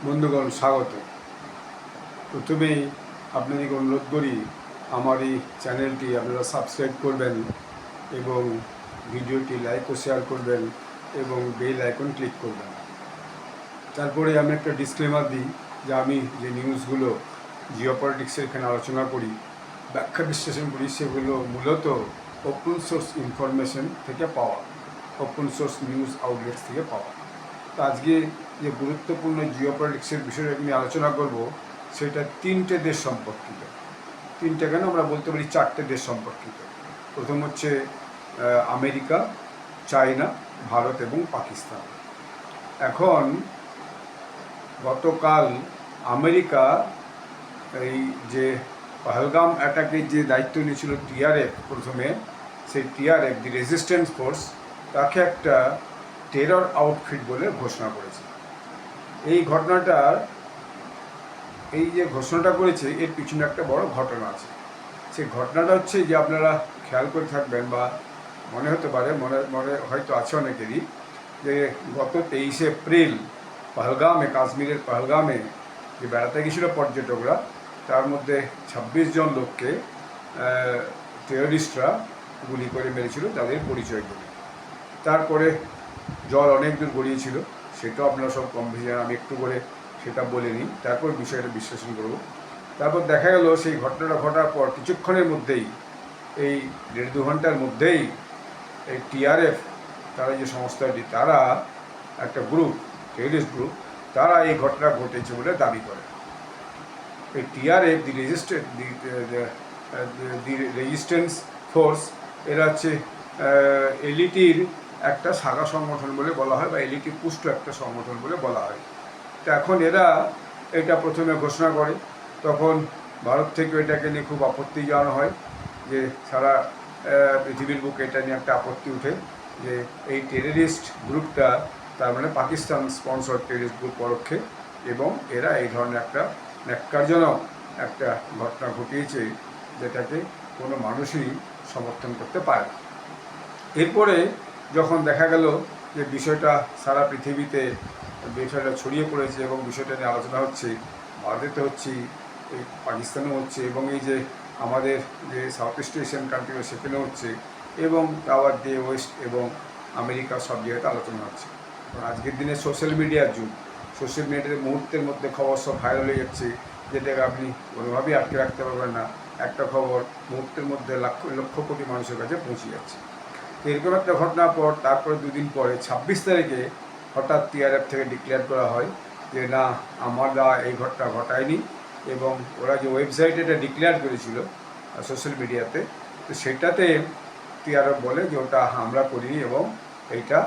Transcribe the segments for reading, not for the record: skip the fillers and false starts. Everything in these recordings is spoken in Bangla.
বন্ধুগণ স্বাগত। প্রথমেই আপনাদেরকে অনুরোধ করি আমার এই চ্যানেলটি আপনারা সাবস্ক্রাইব করবেন এবং ভিডিওটি লাইক ও শেয়ার করবেন এবং বেল আইকন ক্লিক করবেন। তারপরে আমি একটা ডিসক্লেমার দিই যে আমি যে নিউজগুলো জিওপলিটিক্সের এখানে আলোচনা করি, ব্যাখ্যা বিশ্লেষণ করি, সেগুলো মূলত ওপেন সোর্স ইনফরমেশন থেকে পাওয়া, ওপেন সোর্স নিউজ আউটলেটস থেকে পাওয়া। তো আজকে যে গুরুত্বপূর্ণ জিওপলিটিক্সের বিষয়ে নিয়ে আলোচনা করব সেটা 3টে দেশ সম্পর্কিত। 3টে কেন, আমরা বলতে পারি 4টে দেশ সম্পর্কিত। প্রথম হচ্ছে আমেরিকা, চায়না, ভারত এবং পাকিস্তান। এখন গতকাল আমেরিকা এই যে পহলগাম অ্যাটাকের যে দায়িত্ব নিয়েছিল টিআরএফ, প্রথমে সেই টিআরএফ দি রেজিস্ট্যান্স ফোর্স তাকে একটা টেরর আউটফিট বলে ঘোষণা করেছে। এই ঘটনাটার এই যে ঘোষণাটা করেছে এর পিছনে একটা বড় ঘটনা আছে। সেই ঘটনাটা হচ্ছে যে আপনারা খেয়াল করে থাকবেন বা মনে হতে পারে, মনে মনে হয়তো আছে অনেকেরই, যে গত 23শে এপ্রিল পহলগামে, কাশ্মীরের পহলগামে যে বেড়াতে গেছিল পর্যটকরা, তার মধ্যে 26 জন লোককে টেররিস্টরা গুলি করে মেরেছিল তাদের পরিচয় করে। তারপরে জল অনেক দূর গড়িয়েছিল, সেটাও আপনারা সব কম বেশি জানেন, আমি একটু করে সেটা বলে নিই, তারপর বিষয়টা বিশ্লেষণ করব। তারপর দেখা গেল সেই ঘটনাটা ঘটার পর কিছুক্ষণের মধ্যেই, এই 1.5-2 ঘন্টার মধ্যেই এই টিআরএফ, তারা যে সংস্থাটি, তারা একটা গ্রুপ, টেররিস্ট গ্রুপ, তারা এই ঘটনা ঘটেছে বলে দাবি করে। এই টিআরএফ দি রেজিস্ট্যান্স ফোর্স, এরা হচ্ছে এলইটির একটা শাখা সংগঠন বলে বলা হয়, বা এলইটি পুষ্ট একটা সংগঠন বলে বলা হয়। তো এখন এরা এটা প্রথমে ঘোষণা করে, তখন ভারত থেকে এটাকে নিয়ে খুব আপত্তি জানানো হয়, যে সারা পৃথিবীর বুকে এটা নিয়ে একটা আপত্তি উঠে যে এই টেররিস্ট গ্রুপটা তার মানে পাকিস্তান স্পন্সর টেররিস্ট গ্রুপ পরোক্ষে, এবং এরা এই ধরনের একটা ন্যাক্কারজনক একটা ঘটনা ঘটিয়েছে যেটাকে কোনো মানুষই সমর্থন করতে পারে না। এরপরে যখন দেখা গেল যে বিষয়টা সারা পৃথিবীতে বিষয়টা ছড়িয়ে পড়েছে এবং বিষয়টা নিয়ে আলোচনা হচ্ছে, ভারতেতে হচ্ছে, এই পাকিস্তানেও হচ্ছে, এবং এই যে আমাদের যে সাউথ ইস্ট এশিয়ান কান্ট্রি সেখানেও হচ্ছে, এবং আবার দিয়ে ওয়েস্ট এবং আমেরিকা সব জায়গাতে আলোচনা হচ্ছে। আজকের দিনে সোশ্যাল মিডিয়ার যুগ, সোশ্যাল মিডিয়াতে মুহূর্তের মধ্যে খবর সব ভাইরাল হয়ে যাচ্ছে, যেটাকে আপনি কোনোভাবেই আটকে রাখতে পারবেন না। একটা খবর মুহূর্তের মধ্যে লক্ষ লক্ষ কোটি মানুষের কাছে পৌঁছে যাচ্ছে। এরকম একটা ঘটনার পর তারপরে 2 দিন পরে 26 তারিখে হঠাৎ টিআরএফ থেকে ডিক্লেয়ার করা হয় যে না, আমরা এই ঘটনা ঘটায়নি, এবং ওরা যে ওয়েবসাইটে এটা ডিক্লেয়ার করেছিল সোশ্যাল মিডিয়াতে, তো সেটাতে টিআরএফ বলে যে ওটা আমরা করিনি, এবং এইটা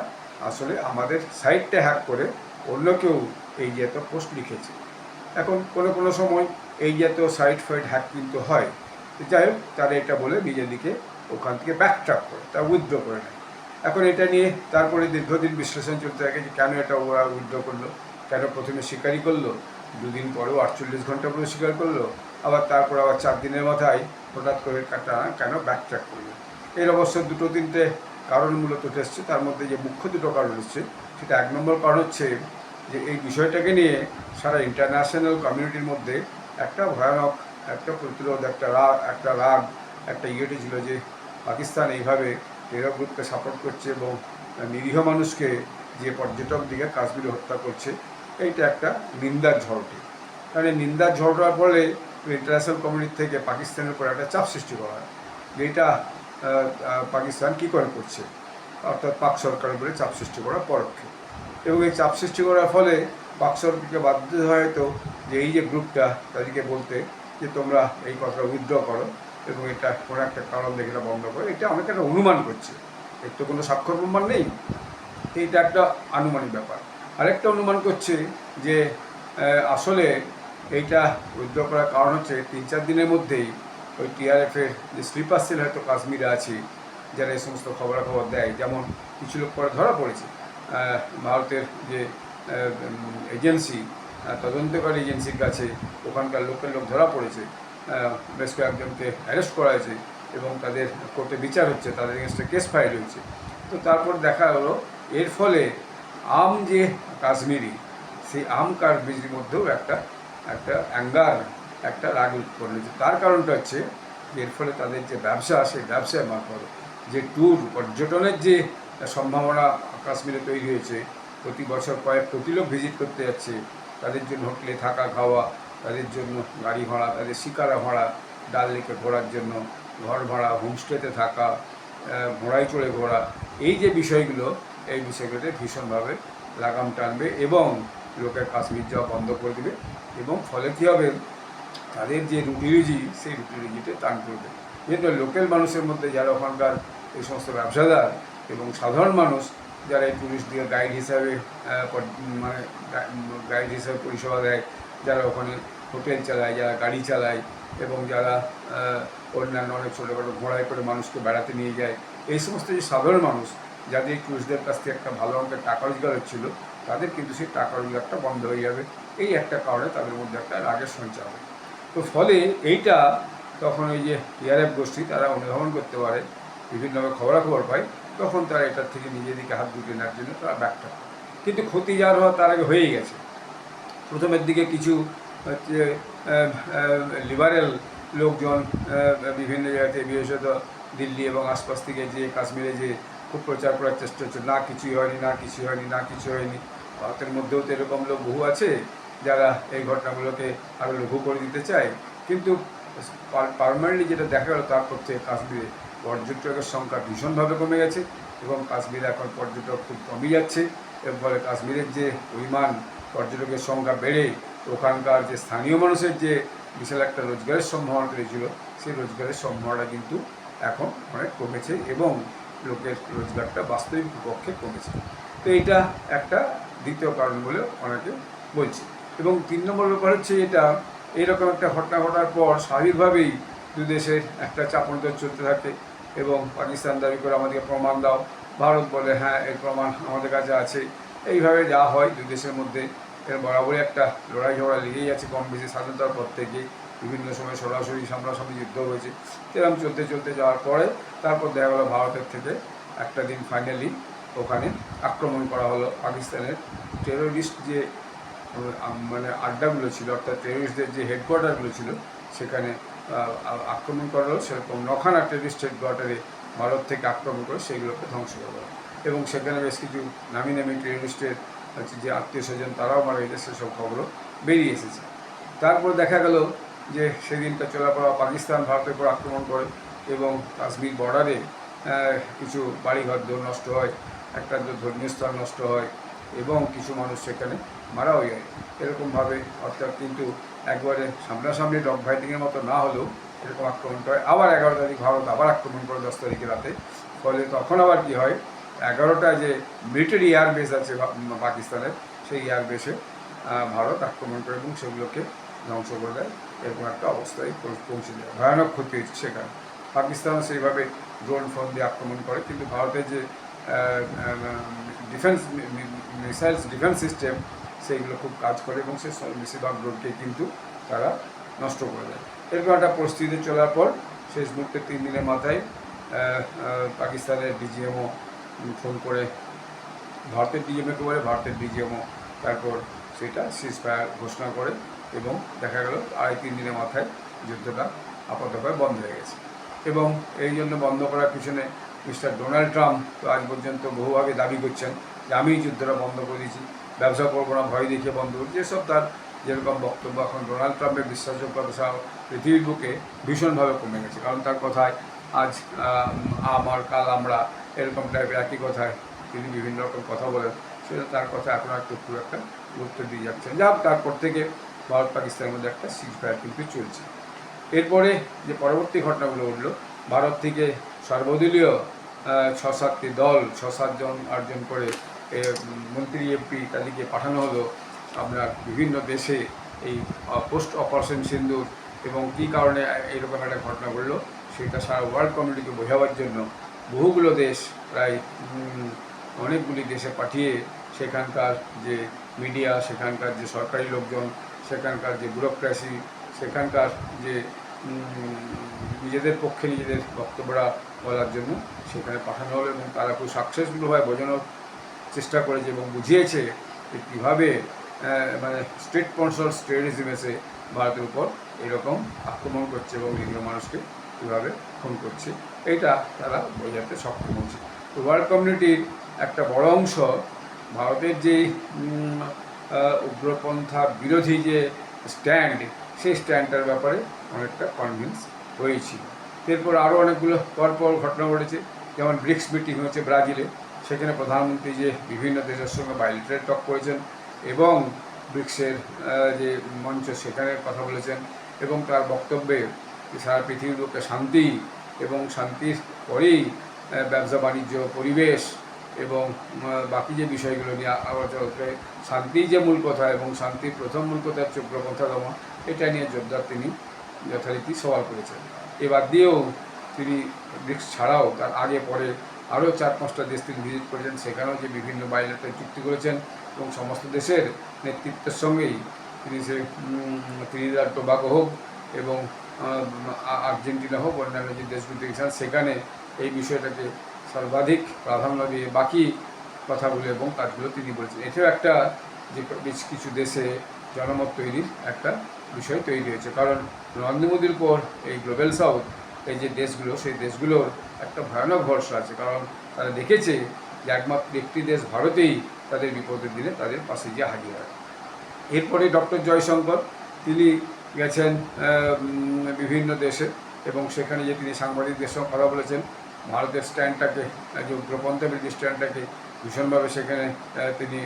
আসলে আমাদের সাইটটা হ্যাক করে অন্য কেউ এই যে এত পোস্ট লিখেছে। এখন কোনো কোনো সময় এই জাতীয় সাইট ফাইট হ্যাক কিন্তু হয়, যাই হোক, তারা এটা বলে নিজের দিকে ওখান থেকে ব্যাকট্র্যাক করে, তা উইথড্র করে নেয়। এখন এটা নিয়ে তারপরে দীর্ঘদিন বিশ্লেষণ চলতে থাকে যে কেন এটা ওরা উইথড্র করলো, কেন প্রথমে স্বীকারই করলো, 2 দিন পরেও 48 ঘন্টা পরে স্বীকার করলো, আবার তারপর আবার 4 দিনের মাথায় হঠাৎ করে কেন ব্যাকট্র্যাক করলো। এর অবশ্য 2-3টে কারণ মূলত এসছে, তার মধ্যে যে মুখ্য 2টো কারণ এসছে, সেটা 1 নম্বর কারণ হচ্ছে যে এই বিষয়টাকে নিয়ে সারা ইন্টারন্যাশনাল কমিউনিটির মধ্যে একটা ভয়ানক একটা প্রতিরোধ, একটা রাগ, একটা ইয়েটি ছিল যে পাকিস্তান এইভাবে টেরর গ্রুপকে সাপোর্ট করছে এবং নিরীহ মানুষকে, যে পর্যটক দিকে কাশ্মীরে হত্যা করছে, এইটা একটা নিন্দার ঝড় ওঠে। কারণ এই নিন্দার ঝড় হওয়ার ফলে ইন্টারন্যাশনাল কমিউনিটি থেকে পাকিস্তানের উপর একটা চাপ সৃষ্টি করা হয় যে এটা পাকিস্তান কী করে করছে, অর্থাৎ পাক সরকারের উপরে চাপ সৃষ্টি করা পরোক্ষে। এবং এই চাপ সৃষ্টি করার ফলে পাক সরকারকে বাধ্য হয়তো যে এই যে গ্রুপটা, তাদেরকে বলতে যে তোমরা এই কথা উইথড্র করো, এবং এটা কোনো একটা কারণ দেখে এটা বন্ধ করো। এটা অনেক একটা অনুমান করছে, এর তো কোনো স্বাক্ষর প্রমাণ নেই, এইটা একটা আনুমানিক ব্যাপার। আরেকটা অনুমান করছে যে আসলে এইটা উইথড্র করার কারণ হচ্ছে 3-4 দিনের মধ্যেই ওই টিআরএফের যে স্লিপার সেল হয়তো কাশ্মীরে আছে, যারা এই সমস্ত খবরাখবর দেয়, যেমন কিছু লোক পরে ধরা পড়েছে, ভারতের যে এজেন্সি, তদন্তকারী এজেন্সির কাছে ওখানকার লোকের লোক ধরা পড়েছে, বেশ কয়েকজনকে অ্যারেস্ট করা হয়েছে, এবং তাদের কোর্টে বিচার হচ্ছে, তাদের এগেনস্টে কেস ফাইল হয়েছে। তো তারপর দেখা হলো এর ফলে যে কাশ্মীরি সেই কারপিজির মধ্যেও একটা একটা অ্যাঙ্গার, একটা রাগ উৎপন্ন হয়েছে। তার কারণটা হচ্ছে এর ফলে তাদের যে ব্যবসা, সেই ব্যবসায় মারফত যে পর্যটনের যে সম্ভাবনা কাশ্মীরে তৈরি হয়েছে, প্রতি বছর কয়েক কোটি লোক ভিজিট করতে যাচ্ছে, তাদের জন্য হোটেলে থাকা খাওয়া, তাদের জন্য গাড়ি ভাড়া, তাদের শিকারা ভাড়া, ডাল লেকে ঘোরার জন্য ঘর ভাড়া, হোমস্টেতে থাকা, ঘোড়ায় চড়ে ঘোরা, এই যে বিষয়গুলো, এই বিষয়গুলোতে ভীষণভাবে লাগাম টানবে এবং লোকের কাশ্মীর যাওয়া বন্ধ করে দেবে। এবং ফলে কী হবে, তাদের যে রুটি সেই রুটিতে টান পড়বে। যেহেতু লোকাল মানুষের মধ্যে যারা ওখানকার এই সমস্ত ব্যবসাদার এবং সাধারণ মানুষ যারা এই টুরিস্টদের গাইড হিসাবে মানে গাইড হিসাবে পরিষেবা দেয়, যারা ওখানে হোটেল চালায়, যারা গাড়ি চালায় এবং যারা অন্যান্য অনেক ছোটোখাটো ঘোড়ায় করে মানুষকে বেড়াতে নিয়ে যায়, এই সমস্ত যে সাধারণ মানুষ যাদের টুরিস্টদের কাছ থেকে একটা ভালো অঙ্কের টাকা রোজগার হচ্ছিল, তাদের কিন্তু সেই টাকা রোজগারটা বন্ধ হয়ে যাবে। এই একটা কারণে তাদের মধ্যে একটা রাগের সঞ্চার হবে। তো ফলে এইটা তখন ওই যে ইয়ারএফ গোষ্ঠী তারা অনুধাবন করতে পারে, বিভিন্নভাবে খবরাখবর পায়, তখন তারা এটার থেকে নিজেদিকে হাত গুটিয়ে নেওয়ার জন্য তারা ব্যাকটা করে। কিন্তু ক্ষতি যার হওয়া তার আগে হয়েই গেছে। প্রথমের দিকে কিছু হচ্ছে লিবারেল লোকজন বিভিন্ন জায়গাতে, বিশেষত দিল্লি এবং আশপাশ থেকে যে কাশ্মীরে যে খুব প্রচার করার চেষ্টা হচ্ছে, না কিছুই হয়নি, না কিছু হয়নি, না কিছু হয়নি। ভারতের মধ্যেও তো এরকম লোক বহু আছে যারা এই ঘটনাগুলোকে আরও লঘু করে দিতে চায়। কিন্তু পার্মানেন্টলি যেটা দেখা গেল, তারপর থেকে কাশ্মীরে পর্যটকের সংখ্যা ভীষণভাবে কমে গেছে এবং কাশ্মীরে এখন পর্যটক খুব কমই যাচ্ছে। এর ফলে কাশ্মীরের যে পরিমাণ পর্যটকের সংখ্যা বেড়ে ওখানকার যে স্থানীয় মানুষের যে বিশাল একটা রোজগারের সম্ভাবনা তৈরি, সেই রোজগারের সম্ভাবনা কিন্তু এখন অনেক কমেছে এবং লোকের রোজগারটা বাস্তবিক পক্ষে কমেছে। তো এইটা একটা দ্বিতীয় কারণ বলে অনেকে বলছে। এবং 3 নম্বর ব্যাপার হচ্ছে, এটা এইরকম একটা ঘটনা ঘটার পর স্বাভাবিকভাবেই দু দেশের একটা চাপান্তর চলতে থাকে এবং পাকিস্তান দাবি করে আমাদেরকে প্রমাণ দাও, ভারত বলে হ্যাঁ এর প্রমাণ আমাদের কাছে আছে। এইভাবে যা হয় দুই দেশের মধ্যে, এর বরাবরই একটা লড়াই ঝগড়া লেগেই আছে কম বেশি স্বাধীনতার পর থেকে। বিভিন্ন সময় সরাসরি সামনাসামনি যুদ্ধ হয়েছে। এরকম চলতে চলতে যাওয়ার পরে তারপর দেখা গেলো ভারতের থেকে একটা দিন ফাইনালি ওখানে আক্রমণ করা হলো। পাকিস্তানের টেরোরিস্ট যে মানে আড্ডাগুলো ছিল, অর্থাৎ টেরোরিস্টদের যে হেডকোয়ার্টারগুলো ছিল, সেখানে আক্রমণ করা হলো। সেরকম 9খানা টেরোরিস্ট হেডকোয়ার্টারে ভারত থেকে আক্রমণ করে সেগুলোকে ধ্বংস করা হলো এবং সেখানে বেশ কিছু নামি নামি টেরোরিস্টের যে আত্মীয় স্বজন তারাও মারা গেছে, সেসব খবরও বেরিয়ে এসেছে। তারপর দেখা গেল যে সেদিনটা চলার পর পাকিস্তান ভারতের উপর আক্রমণ করে এবং কাশ্মীর বর্ডারে কিছু বাড়িঘর নষ্ট হয়, একটা ধর্মীয় স্থান নষ্ট হয় এবং কিছু মানুষ সেখানে মারাও যায়। এরকমভাবে অর্থাৎ কিন্তু একবারে সামনাসামনি ডগ ফাইটিংয়ের মতো না হলেও এরকম আক্রমণ করে। আবার 11 তারিখ ভারত আবার আক্রমণ করে 10 তারিখে রাতে। ফলে তখন আবার কী হয়, 11টা যে মিলিটারি এয়ারবেস আছে পাকিস্তানের, সেই এয়ারবেসে ভারত আক্রমণ করে এবং সেগুলোকে ধ্বংস করে দেয়। এরকম একটা অবস্থায় পৌঁছে যায়, ভয়ানক ক্ষতি হয়েছে সেখানে। পাকিস্তানও সেইভাবে ড্রোন ফোন দিয়ে আক্রমণ করে, কিন্তু ভারতের যে ডিফেন্স মিসাইলস ডিফেন্স সিস্টেম, সেইগুলো খুব কাজ করে এবং সে বেশিরভাগ ড্রোনকে কিন্তু তারা নষ্ট করে দেয়। এরকম একটা পরিস্থিতি চলার পর শেষ মুহূর্তে 3 দিনের মাথায় পাকিস্তানের ডিজিএমও ফোন করে ভারতের ডিজিএমকে বলে, ভারতের ডিজিএমও তারপর সেটা সিজফায়ার ঘোষণা করে এবং দেখা গেল 2.5-3 দিনের মাথায় যুদ্ধটা আপাতভাবে বন্ধ হয়ে গেছে। এবং এই জন্য বন্ধ করার পিছনে মিস্টার ডোনাল্ড ট্রাম্প তো আজ পর্যন্ত বহুভাবে দাবি করছেন যে আমি যুদ্ধটা বন্ধ করে দিয়েছি, ব্যবসা করবো না, ভয় দেখিয়ে বন্ধ করছি। এসব তার যেরকম বক্তব্য, এখন ডোনাল্ড ট্রাম্পের বিশ্বাসযোগ্যতা পৃথিবীর বুকে ভীষণভাবে কমে গেছে। কারণ তার কথায় আজ আমার কাল আমরা, এরকম টাইপের একই কথায় তিনি বিভিন্ন রকম কথা বলেন, সেটা তার কথা এখন আর খুব একটা গুরুত্ব দিয়ে যাচ্ছেন। যা তারপর থেকে ভারত পাকিস্তানের মধ্যে একটা সিজফায়ার কিন্তু চলছে। এরপরে যে পরবর্তী ঘটনাগুলো উঠলো, ভারত থেকে সর্বদলীয় 6-7টি দল, 6-7 জন 8 জন করে মন্ত্রী এমপি তাদেরকে পাঠানো হলো আপনার বিভিন্ন দেশে এই পোস্ট অপারেশন সিন্দুর এবং কী কারণে এইরকম একটা ঘটনা ঘটলো সেটা সারা ওয়ার্ল্ড কমিউনিটিকে বোঝাবার জন্য বহুগুলো দেশ, প্রায় অনেকগুলি দেশে পাঠিয়ে সেখানকার যে মিডিয়া, সেখানকার যে সরকারি লোকজন, সেখানকার যে ব্যুরোক্রেসি, সেখানকার যে নিজেদের পক্ষে নিজেদের বক্তব্যটা বলার জন্য সেখানে পাঠানো হলো এবং তারা খুব সাকসেসফুলভাবে বোঝানোর চেষ্টা করেছে এবং বুঝিয়েছে যে কীভাবে মানে স্টেট স্পন্সর টেররিজম এসে ভারতের উপর এরকম আক্রমণ করছে এবং নিরীহ মানুষকে কীভাবে খুন করছে, এটা তারা বোঝাতে সক্ষম হচ্ছে। তো ওয়ার্ল্ড কমিউনিটির একটা বড় অংশ ভারতের যেই উগ্রপন্থা বিরোধী যে স্ট্যান্ড, সেই স্ট্যান্ডটার ব্যাপারে অনেকটা কনভিন্স হয়েছিল। এরপর আরও অনেকগুলো পরপর ঘটনা ঘটেছে, যেমন ব্রিক্স মিটিং হচ্ছে ব্রাজিলে, সেখানে প্রধানমন্ত্রী যে বিভিন্ন দেশের সঙ্গে বাইলেটারাল টক করেছেন এবং ব্রিক্সের যে মঞ্চ সেখানে কথা বলেছেন এবং তার বক্তব্যে সারা পৃথিবীর লোকে শান্তি এবং শান্তির পরেই ব্যবসা বাণিজ্য, পরিবেশ এবং বাকি যে বিষয়গুলো নিয়ে আলোচনা হচ্ছে, শান্তিই যে মূল কথা এবং শান্তির প্রথম মূল কথা হচ্ছে উগ্রপন্থা দমন, এটা নিয়ে জোরদার তিনি যথারীতি সওয়াল করেছেন। এবার দিয়েও তিনি ব্রিক্স ছাড়াও তার আগে পরে আরও 4-5টা দেশ তিনি ভিজিট করেছেন, সেখানেও যে বিভিন্ন বাইলেটারাল চুক্তি করেছেন এবং সমস্ত দেশের নেতৃত্বের সঙ্গেই তিনি সে ত্রিনিদাদ টোবাগো হোক এবং আর্জেন্টিনা হোক, অন্যান্য যে দেশগুলিতে গেছেন সেখানে এই বিষয়টাকে সর্বাধিক প্রাধান্য দিয়ে বাকি কথাগুলো এবং কাজগুলো তিনি বলেছেন। এটাও একটা যে বেশ কিছু দেশে জনমত তৈরির একটা বিষয় তৈরি হয়েছে, কারণ নরেন্দ্র মোদীর উপর এই গ্লোবাল সাউথ, এই যে দেশগুলো, সেই দেশগুলোর একটা ভয়ানক ভরসা আছে, কারণ তারা দেখেছে যে একমাত্র একটি দেশ ভারতেই তাদের বিপদের দিনে তাদের পাশে গিয়ে হাজির হয়। এরপরে ডক্টর জয়শঙ্কর তিনি গেছেন বিভিন্ন দেশে এবং সেখানে যে তিনি সাংবাদিকদের সঙ্গে কথা বলেছেন, ভারতের স্ট্যান্ডটাকে, যে উগ্রপন্থা বিরোধী স্ট্যান্ডটাকে ভীষণভাবে সেখানে তিনি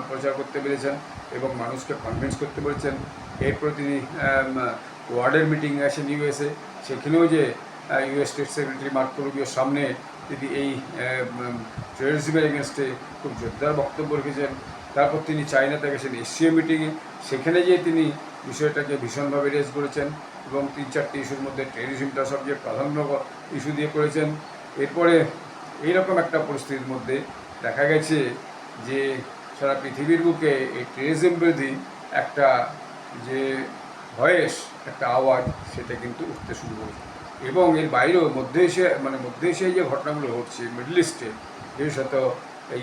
প্রচার করতে পেরেছেন এবং মানুষকে কনভিন্স করতে পেরেছেন। এরপর তিনি ওয়ার্ল্ডের মিটিংয়ে আসেন ইউএসএ, সেখানেও যে ইউএস স্টেট সেক্রেটারি মার্কো রুবিওর সামনে তিনি এই টেররিজমের এগেনস্টে খুব জোরদার বক্তব্য রেখেছেন। তারপর তিনি চায়নাতে গেছেন এশিয়া মিটিংয়ে, সেখানে যে তিনি বিষয়টাকে ভীষণভাবে রেজ করেছেন এবং 3-4টি ইস্যুর মধ্যে টেররিজমটা সবচেয়ে প্রাধান্য ইস্যু দিয়ে করেছেন। এরপরে এইরকম একটা পরিস্থিতির মধ্যে দেখা গেছে যে সারা পৃথিবীর বুকে এই টেররিজম বিরোধী একটা যে ভয়েস, একটা আওয়াজ, সেটা কিন্তু উঠতে শুরু করেছে এবং এর বাইরেও মধ্য এশিয়ায় যে ঘটনাগুলো ঘটছে মিডল ইস্টে, বিশেষত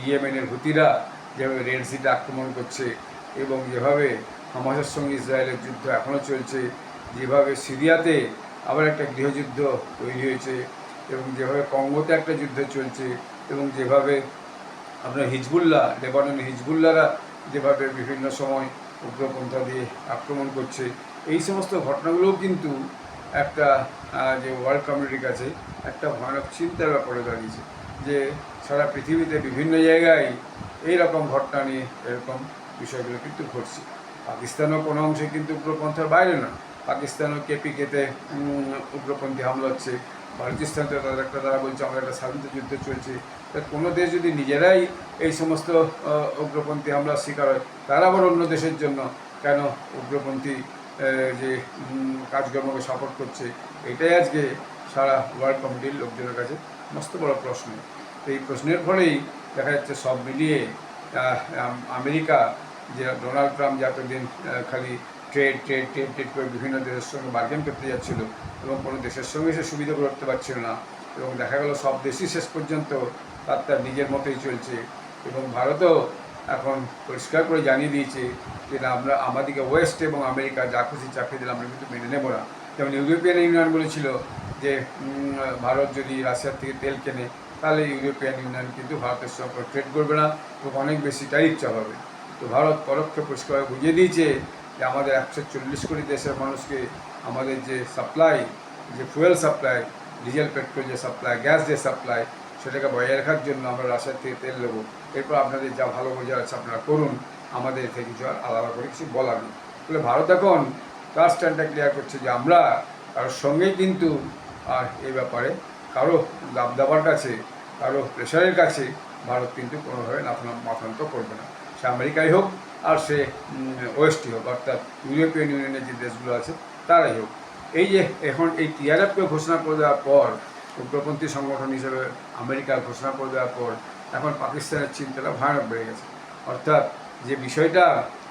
ইয়েমেনের হুতিরা যেভাবে রেড সিতে আক্রমণ করছে এবং যেভাবে হামাসের সঙ্গে ইসরায়েলের যুদ্ধ এখনও চলছে, যেভাবে সিরিয়াতে আবার একটা গৃহযুদ্ধ তৈরি হয়েছে এবং যেভাবে কঙ্গোতে একটা যুদ্ধ চলছে এবং যেভাবে আপনার হিজবুল্লাহ, লেবাননের হিজবুল্লাহরা যেভাবে বিভিন্ন সময় উগ্রপন্থা দিয়ে আক্রমণ করছে, এই সমস্ত ঘটনাগুলোও কিন্তু একটা যে ওয়ার্ল্ড কমিউনিটির কাছে একটা ভয়ানক চিন্তার ব্যাপারে দাঁড়িয়েছে যে সারা পৃথিবীতে বিভিন্ন জায়গায় এইরকম ঘটনা নিয়ে এরকম বিষয়গুলো কিন্তু ঘটছে। পাকিস্তানও কোনো অংশে কিন্তু উগ্রপন্থার বাইরে না, পাকিস্তানও কেপিকেতে উগ্রপন্থী হামলা হচ্ছে, বালুচিস্তানতে তাদের একটা তারা বলছে আমাদের একটা স্বাধীনতা যুদ্ধ চলছে। তা কোনো দেশ যদি নিজেরাই এই সমস্ত উগ্রপন্থী হামলার শিকার হয়, তারা আবার অন্য দেশের জন্য কেন উগ্রপন্থী যে কাজকর্মকে সাপোর্ট করছে, এটাই আজকে সারা ওয়ার্ল্ড কমিটির লোকজনের কাছে মস্ত বড় প্রশ্ন। তো এই প্রশ্নের ফলেই দেখা যাচ্ছে সব মিলিয়ে আমেরিকা, যে ডোনাল্ড ট্রাম্প যে এতদিন খালি ট্রেড করে বিভিন্ন দেশের সঙ্গে বার্গেন করতে যাচ্ছিল এবং কোনো দেশের সঙ্গে সে সুবিধা করতে পারছিল না এবং দেখা গেল সব দেশই শেষ পর্যন্ত তার নিজের মতোই চলছে এবং ভারতও এখন পরিষ্কার করে জানিয়ে দিয়েছে যে না, আমরা আমাদেরকে ওয়েস্ট এবং আমেরিকা যা খুশি চাকরি দিলে আমরা কিন্তু মেনে নেব না। যেমন ইউরোপিয়ান ইউনিয়ন বলেছিল যে ভারত যদি রাশিয়ার থেকে তেল কেনে তাহলে ইউরোপিয়ান ইউনিয়ন কিন্তু ভারতের সঙ্গে ট্রেড করবে না এবং অনেক বেশি ট্যারিফ চাপাবে। তো ভারত পরোক্ষে পরিষ্কার বুঝিয়ে দিয়েছে যে আমাদের 140 কোটি দেশের মানুষকে আমাদের যে সাপ্লাই, যে ফুয়েল সাপ্লাই, ডিজেল পেট্রোল যে সাপ্লাই, গ্যাস যে সাপ্লাই, সেটাকে বজায় রাখার জন্য আমরা রাশিয়ার থেকে তেল নেবো। এরপর আপনাদের যা ভালো বোঝা আছে আপনারা করুন, আমাদের থেকে কিছু আর আলাদা করে কিছু বলার নেই। তাহলে ভারত এখন তার স্ট্যান্ডটা ক্লিয়ার করছে যে আমরা কারোর সঙ্গেই কিন্তু আর এই ব্যাপারে কারো দাব দাবার কাছে, কারো প্রেশারের কাছে ভারত কিন্তু কোনোভাবে মাথান্ত করবে না, সে আমেরিকাই হোক আর সে ওয়েস্টই হোক, অর্থাৎ ইউরোপিয়ান ইউনিয়নের যে দেশগুলো আছে তারাই হোক। এই যে এখন এই টিআরএফকে ঘোষণা করে দেওয়ার পর, উগ্রপন্থী সংগঠন হিসেবে আমেরিকা ঘোষণা করে দেওয়ার পর, এখন পাকিস্তানের চিন্তাটা ভয়ানক বেড়ে গেছে। অর্থাৎ যে বিষয়টা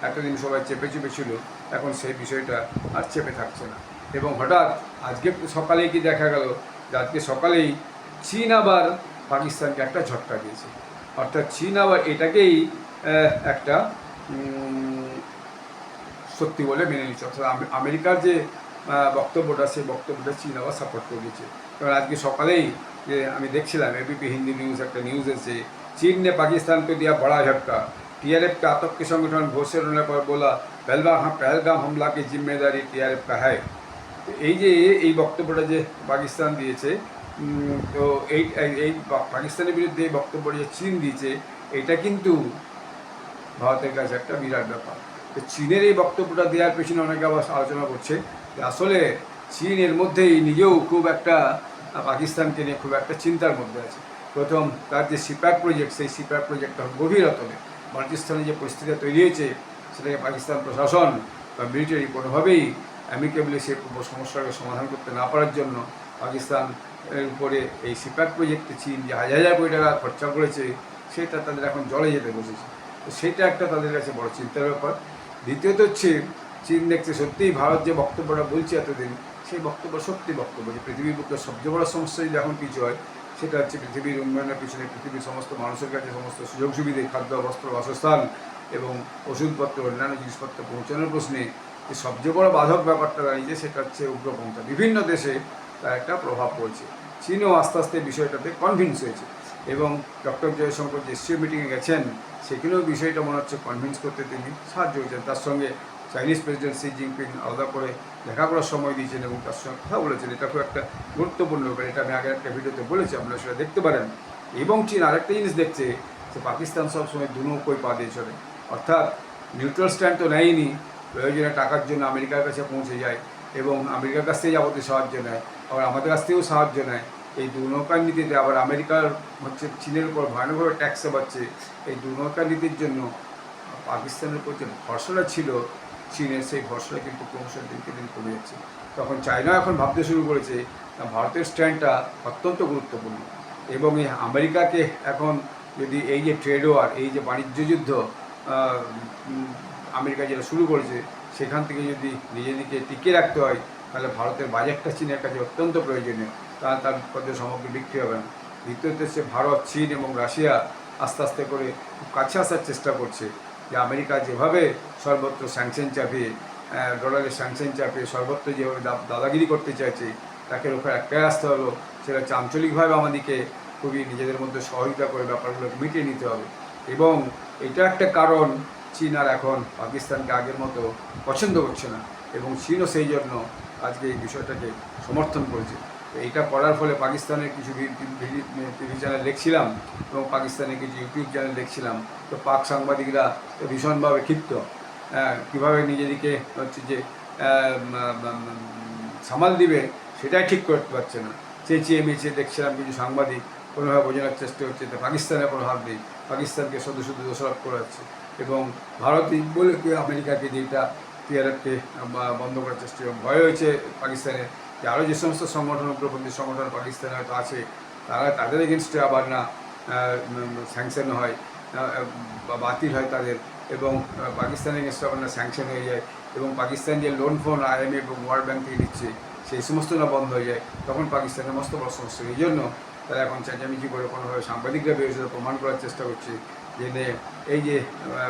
এতদিন সবাই চেপে ছিল, এখন সেই বিষয়টা আর চেপে থাকছে না। এবং হঠাৎ আজকে সকালেই কি দেখা গেল যে আজকে সকালেই চীন আবার পাকিস্তানকে একটা ঝটকা দিয়েছে। অর্থাৎ চীন আবার এটাকেই একটা সত্যি বলে মেনে নিচ্ছে। অর্থাৎ আমেরিকার যে বক্তব্যটা, সেই বক্তব্যটা চীন আবার সাপোর্ট করে দিচ্ছে। কারণ আজকে সকালেই যে আমি দেখছিলাম এবিপি হিন্দি নিউজ, একটা নিউজ এসেছে, चीन ने पाकिस्तान को दिया बड़ा झटका, टीआरएफ के आतंकी संगठन घोषित होने पर बोला पहलगाम हमला की जिम्मेदारी टीआरएफ का है। এই যে এই বক্তব্যটা যে পাকিস্তান দিয়েছে, তো এই পাকিস্তানের বিরুদ্ধে এই বক্তব্যটা যে চীন দিয়েছে, এটা কিন্তু ভারতের কাছে একটা বিরাট ব্যাপার। তো চীনের এই বক্তব্যটা দেওয়ার পেছনে অনেকে আবার আলোচনা করছে যে আসলে চীন এর মধ্যেই নিজেও খুব একটা পাকিস্তানকে নিয়ে খুব একটা চিন্তার মধ্যে আছে। প্রথম তার যে সিপ্যাক প্রজেক্ট, সেই সিপ্যাক প্রজেক্টটা গভীরতলে বালুচিস্তানে যে পরিস্থিতি তৈরি হয়েছে, সেটাকে পাকিস্তান প্রশাসন বা মিলিটারি কোনোভাবেই অ্যামিকেবলি সে সমস্যাকে সমাধান করতে না পারার জন্য পাকিস্তান এর উপরে এই সিপ্যাক প্রজেক্টে চীন যে হাজার হাজার কোটি টাকা খরচা করেছে, সেটা তাদের এখন জলে যেতে বসেছে। তো সেটা একটা তাদের কাছে বড় চিন্তার ব্যাপার। দ্বিতীয়ত হচ্ছে, চীন দেখছে সত্যিই ভারত যে বক্তব্যটা বলছে এতদিন, সেই বক্তব্য সত্যি বক্তব্য যে পৃথিবীর বুকে সবচেয়ে বড় সমস্যা যদি এখন কিছু হয়, সেটা হচ্ছে পৃথিবীর উন্নয়নের পিছনে পৃথিবীর সমস্ত মানুষের কাছে সমস্ত সুযোগ সুবিধে, খাদ্য, বস্ত্র, বাসস্থান এবং ওষুধপত্র, অন্যান্য জিনিসপত্র পৌঁছানোর প্রশ্নে যে সবচেয়ে বড় বাধক ব্যাপারটা দাঁড়িয়েছে, সেটা হচ্ছে উগ্রপন্থা। বিভিন্ন দেশে তার একটা প্রভাব পড়ছে। চীনও আস্তে আস্তে বিষয়টাতে কনভিন্স হয়েছে এবং ডক্টর জয়শঙ্কর যে এসসিও মিটিংয়ে গেছেন, সেখানেও বিষয়টা মনে হচ্ছে কনভিন্স করতে তিনি সাহায্য হয়েছেন। তার সঙ্গে চাইনিজ প্রেসিডেন্ট শি জিনপিং আলাদা করে দেখা করার সময় দিয়েছেন এবং তার সঙ্গে কথা বলেছেন। এটা খুব একটা গুরুত্বপূর্ণ ব্যাপার। এটা আমি আগের একটা ভিডিওতে বলেছি, আপনারা সেটা দেখতে পারেন। এবং চীন আরেকটা জিনিস দেখছে যে পাকিস্তান সবসময় দু নৌকোয় পা দিয়ে চলে, অর্থাৎ নিউট্রাল স্ট্যান্ড তো নেয়নি, প্রয়োজনে টাকার জন্য আমেরিকার কাছে পৌঁছে যায় এবং আমেরিকার কাছ থেকে যাবতীয় সাহায্য নেয়, আবার আমাদের কাছ থেকেও সাহায্য নেয়। এই দু নৌকার নীতিতে আবার আমেরিকার হচ্ছে চীনের উপর ভয়ানকভাবে ট্যাক্স চাপাচ্ছে। এই দু নৌকার নীতির জন্য পাকিস্তানের উপর যে ভরসাটা ছিল চীনের, সেই ভরসাটা কিন্তু ক্রমশ দিনকে দিন কমে যাচ্ছে। তখন চায়না এখন ভাবতে শুরু করেছে ভারতের স্ট্যান্ডটা অত্যন্ত গুরুত্বপূর্ণ এবং এই আমেরিকাকে এখন যদি এই যে ট্রেড ওয়ার, এই যে বাণিজ্য যুদ্ধ আমেরিকা যেটা শুরু করেছে, সেখান থেকে যদি নিজেদেরকে টিকিয়ে রাখতে হয়, তাহলে ভারতের বাজারটা চীনের কাছে অত্যন্ত প্রয়োজনীয়, তার পথে সামগ্রী বিক্রি হবে না। দ্বিতীয়ত হচ্ছে ভারত, চীন এবং রাশিয়া আস্তে আস্তে করে খুব কাছে আসার চেষ্টা করছে। যে আমেরিকা যেভাবে সর্বত্র স্যাংশন চাপিয়ে, ডলারের স্যাংশন চাপিয়ে সর্বত্র যেভাবে দাদাগিরি করতে চাইছে, তাকে রক্ষা একটাই আসতে হলো, সেটা হচ্ছে আঞ্চলিকভাবে আমাদেরকে খুবই নিজেদের মধ্যে সহযোগিতা করে ব্যাপারগুলোকে মিটিয়ে নিতে হবে। এবং এটা একটা কারণ, চীন আর এখন পাকিস্তানকে আগের মতো পছন্দ করছে না এবং চীনও সেই জন্য আজকে এই বিষয়টাকে সমর্থন করেছে। তো এইটা করার ফলে পাকিস্তানের কিছু টিভি চ্যানেল দেখছিলাম এবং পাকিস্তানের কিছু ইউটিউব চ্যানেল দেখছিলাম, তো পাক সাংবাদিকরা ভীষণভাবে ক্ষিপ্ত, কীভাবে নিজেদেরকে হচ্ছে যে সামাল দিবে সেটাই ঠিক করতে পারছে না। চেঁচিয়ে মেচিয়ে দেখছিলাম কিছু সাংবাদিক, কোনোভাবে বোঝানোর চেষ্টা হচ্ছে যে পাকিস্তানের কোনো হাত নেই, পাকিস্তানকে শুধু শুধু দোষারোপ করা হচ্ছে এবং ভারতই বলে আমেরিকাকে যেটা টিআরএফকে বন্ধ করার চেষ্টা। ভয় হয়েছে পাকিস্তানের যে আরও যে সমস্ত সংগঠন, উগ্রপন্থী সংগঠন পাকিস্তানে হয়তো আছে, তারা তাদের এগেনস্টে আবার না স্যাংশন হয় বা বাতিল হয় তাদের, এবং পাকিস্তানের এগেনস্টে আবার না স্যাংশন হয়ে যায় এবং পাকিস্তান যে লোন ফোন IMF এবং ওয়ার্ল্ড ব্যাঙ্ক থেকে দিচ্ছে, সেই সমস্ত না বন্ধ হয়ে যায়, তখন পাকিস্তানের মস্ত বড় সমস্যা। এই জন্য তারা এখন চেঁচামেচি করে কোনোভাবে সাংবাদিকরা বেরোছে প্রমাণ করার চেষ্টা করছে যে এই যে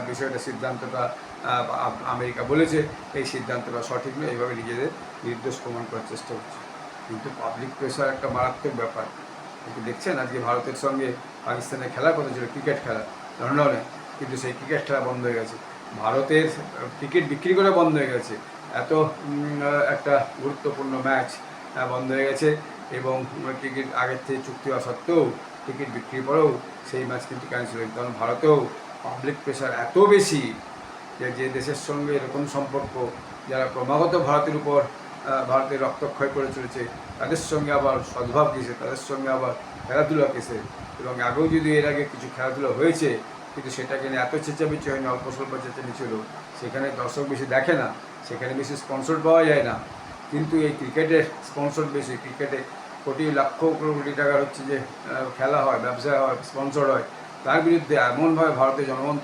বিষয়টা, সিদ্ধান্তটা আমেরিকা বলেছে, এই সিদ্ধান্তটা সঠিক নয়, এইভাবে নিজেদের নির্দোষ প্রমাণ করার চেষ্টা করছে। কিন্তু পাবলিক প্রেশার একটা মারাত্মক ব্যাপার। কিন্তু দেখছেন আজকে ভারতের সঙ্গে পাকিস্তানের খেলার কথা ছিল, ক্রিকেট খেলা লন্ডনে, কিন্তু সেই ক্রিকেট খেলা বন্ধ হয়ে গেছে। ভারতের টিকিট বিক্রি করে বন্ধ হয়ে গেছে, এত একটা গুরুত্বপূর্ণ ম্যাচ বন্ধ হয়ে গেছে এবং টিকিট আগের থেকে চুক্তি হওয়া সত্ত্বেও টিকিট বিক্রি পরেও সেই ম্যাচ কিন্তু ক্যান্সেল হয়েছে। কারণ ভারতেও পাবলিক প্রেশার এত বেশি যে দেশের সঙ্গে এরকম সম্পর্ক, যারা ক্রমাগত ভারতের উপর ভারতের রক্তক্ষয় করে চলেছে, তাদের সঙ্গে আবার সদ্ভাব কিসে, তাদের সঙ্গে আবার খেলাধুলা কিসে। এবং আগেও যদি এর আগে কিছু খেলাধুলা হয়েছে, কিন্তু সেটাকে নিয়ে এত চেঁচামেচি হয়নি, অল্প স্বল্প চেঁচামেচি ছিল, সেখানে দর্শক বেশি দেখে না, সেখানে বেশি স্পন্সর পাওয়া যায় না। কিন্তু এই ক্রিকেটের স্পন্সর বেশি, ক্রিকেটে কোটি লক্ষ কোটি টাকার হচ্ছে যে খেলা হয়, ব্যবসা হয়, স্পন্সর হয়, তার বিরুদ্ধে এমনভাবে ভারতের জনমত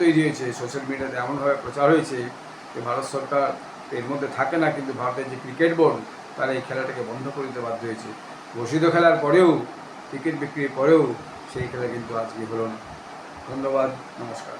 তৈরি হয়েছে, সোশ্যাল মিডিয়াতে এমনভাবে প্রচার হয়েছে যে ভারত সরকার এর মধ্যে থাকে না, কিন্তু ভারতের যে ক্রিকেট বোর্ড, তারা এই খেলাটাকে বন্ধ করে দিতে বাধ্য হয়েছে। ঘোষিত খেলার পরেও, টিকিট বিক্রির পরেও সেই খেলা কিন্তু আজকে হলো না। ধন্যবাদ, নমস্কার।